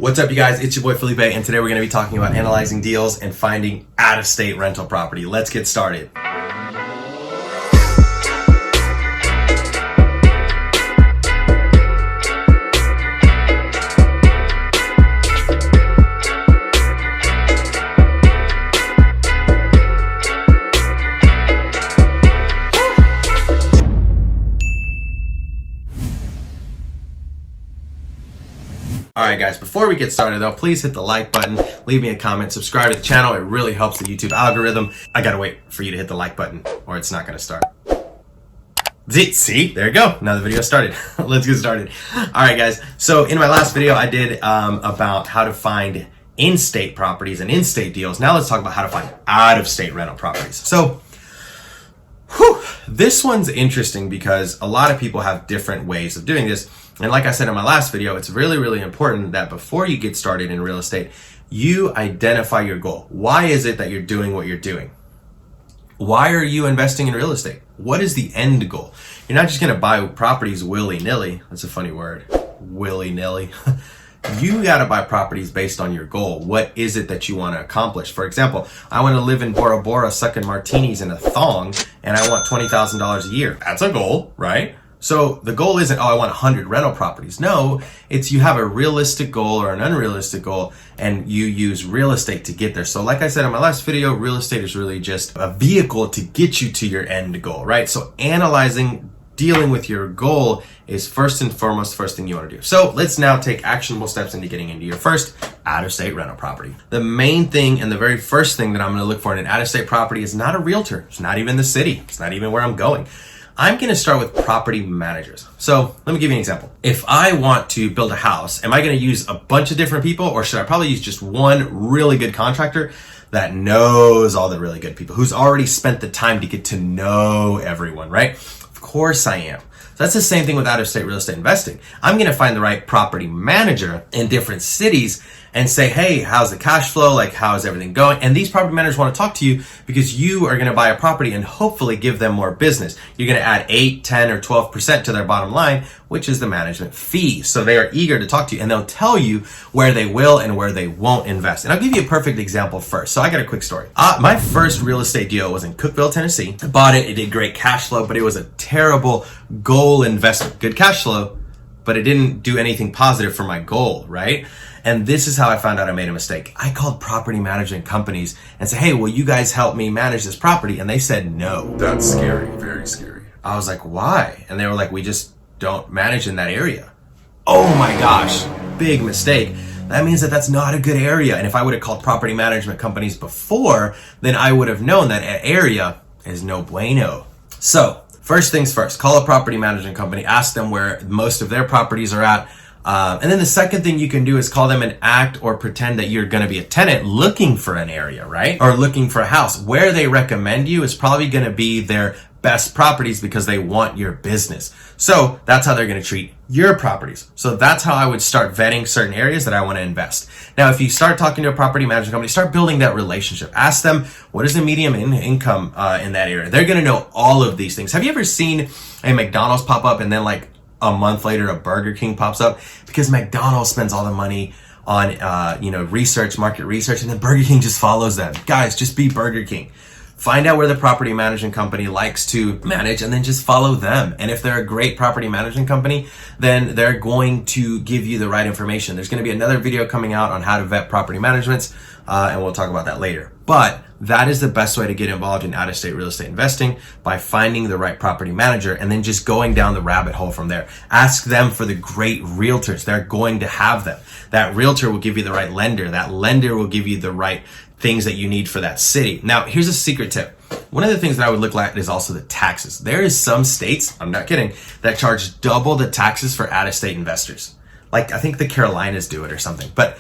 What's up, you guys? It's your boy Felipe, and today we're going to be talking about analyzing deals and finding out-of-state rental property. Let's get started. Alright guys, before we get started though, please hit the like button, leave me a comment, subscribe to the channel. It really helps the YouTube algorithm. I gotta wait for you to hit the like button or it's not gonna start. See, there you go. Now the video started. Let's get started. Alright guys, so in my last video I did about how to find in-state properties and in-state deals. Now let's talk about how to find out-of-state rental properties. So, this one's interesting because a lot of people have different ways of doing this. And like I said in my last video, it's really, really important that before you get started in real estate, you identify your goal. Why is it that you're doing what you're doing? Why are you investing in real estate? What is the end goal? You're not just going to buy properties willy-nilly. That's a funny word. Willy-nilly. You got to buy properties based on your goal. What is it that you want to accomplish? For example, I want to live in Bora Bora sucking martinis in a thong and I want $20,000 a year. That's a goal, right? So the goal isn't, oh, I want 100 rental properties. No, it's you have a realistic goal or an unrealistic goal and you use real estate to get there. So like I said in my last video, real estate is really just a vehicle to get you to your end goal, right? So dealing with your goal is first and foremost, first thing you want to do. So let's now take actionable steps into getting into your first out-of-state rental property. The main thing and the very first thing that I'm going to look for in an out-of-state property is not a realtor. It's not even the city. It's not even where I'm going. I'm going to start with property managers. So let me give you an example. If I want to build a house, am I going to use a bunch of different people or should I probably use just one really good contractor that knows all the really good people, who's already spent the time to get to know everyone, right? Of course I am. So that's the same thing with out-of-state real estate investing. I'm going to find the right property manager in different cities and say, hey, how's the cash flow? Like, how is everything going? And these property managers want to talk to you because you are going to buy a property and hopefully give them more business. You're going to add 8, 10, or 12% to their bottom line, which is the management fee. So they are eager to talk to you and they'll tell you where they will and where they won't invest. And I'll give you a perfect example first. So I got a quick story. My first real estate deal was in Cookeville, Tennessee. I bought it. It did great cash flow, but it was a terrible goal investment. Good cash flow, but it didn't do anything positive for my goal, right? And this is how I found out I made a mistake. I called property management companies and said, hey, will you guys help me manage this property? And they said, no. That's scary, very scary. I was like, why? And they were like, we just don't manage in that area. Oh my gosh, big mistake. That means that that's not a good area. And if I would have called property management companies before, then I would have known that area is no bueno. So first things first, call a property management company, ask them where most of their properties are at. And then the second thing you can do is call them and act or pretend that you're going to be a tenant looking for an area, right? Or looking for a house. Where they recommend you is probably going to be their best properties because they want your business. So that's how they're going to treat your properties. So that's how I would start vetting certain areas that I want to invest. Now, if you start talking to a property management company, start building that relationship. Ask them, what is the median income in that area? They're going to know all of these things. Have you ever seen a McDonald's pop up and then like a month later a Burger King pops up? Because McDonald's spends all the money on market research, and then Burger King just follows them. Guys, just be Burger King. Find out where the property management company likes to manage and then just follow them. And if they're a great property management company, then they're going to give you the right information. There's going to be another video coming out on how to vet property managements, and we'll talk about that later. But that is the best way to get involved in out-of-state real estate investing, by finding the right property manager and then just going down the rabbit hole from there. Ask them for the great realtors. They're going to have them. That realtor will give you the right lender. That lender will give you the right things that you need for that city. Now, here's a secret tip. One of the things that I would look at is also the taxes. There is some states, I'm not kidding, that charge double the taxes for out-of-state investors. Like, I think the Carolinas do it or something. But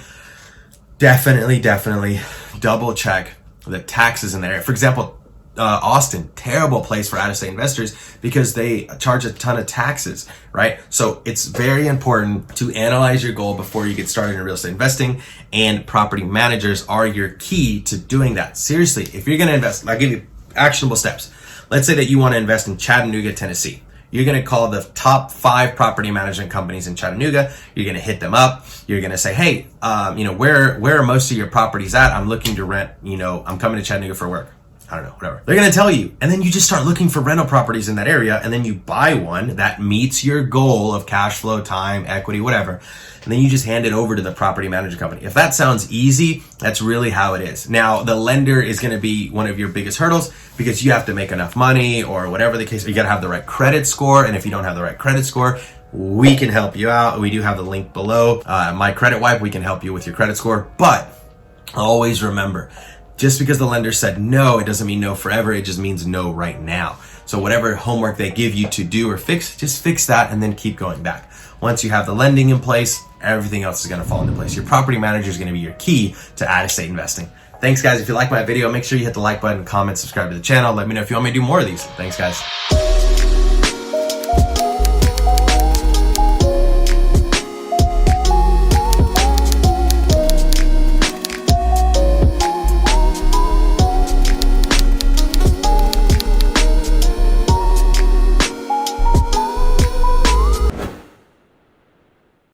definitely double check the taxes in there. For example, Austin, terrible place for out-of-state investors because they charge a ton of taxes, right? So it's very important to analyze your goal before you get started in real estate investing, and property managers are your key to doing that. Seriously, if you're going to invest, I'll give you actionable steps. Let's say that you want to invest in Chattanooga, Tennessee. You're going to call the top 5 property management companies in Chattanooga. You're going to hit them up. You're going to say, hey, where are most of your properties at? I'm looking to rent, I'm coming to Chattanooga for work. I don't know, whatever. They're going to tell you. And then you just start looking for rental properties in that area. And then you buy one that meets your goal of cash flow, time, equity, whatever. And then you just hand it over to the property management company. If that sounds easy, that's really how it is. Now, the lender is going to be one of your biggest hurdles because you have to make enough money or whatever the case. You got to have the right credit score. And if you don't have the right credit score, we can help you out. We do have the link below. My Credit Wipe, we can help you with your credit score. But always remember, just because the lender said no, it doesn't mean no forever. It just means no right now. So whatever homework they give you to do or fix, just fix that and then keep going back. Once you have the lending in place, everything else is going to fall into place. Your property manager is going to be your key to out-of-state investing. Thanks, guys. If you like my video, make sure you hit the like button, comment, subscribe to the channel. Let me know if you want me to do more of these. Thanks, guys.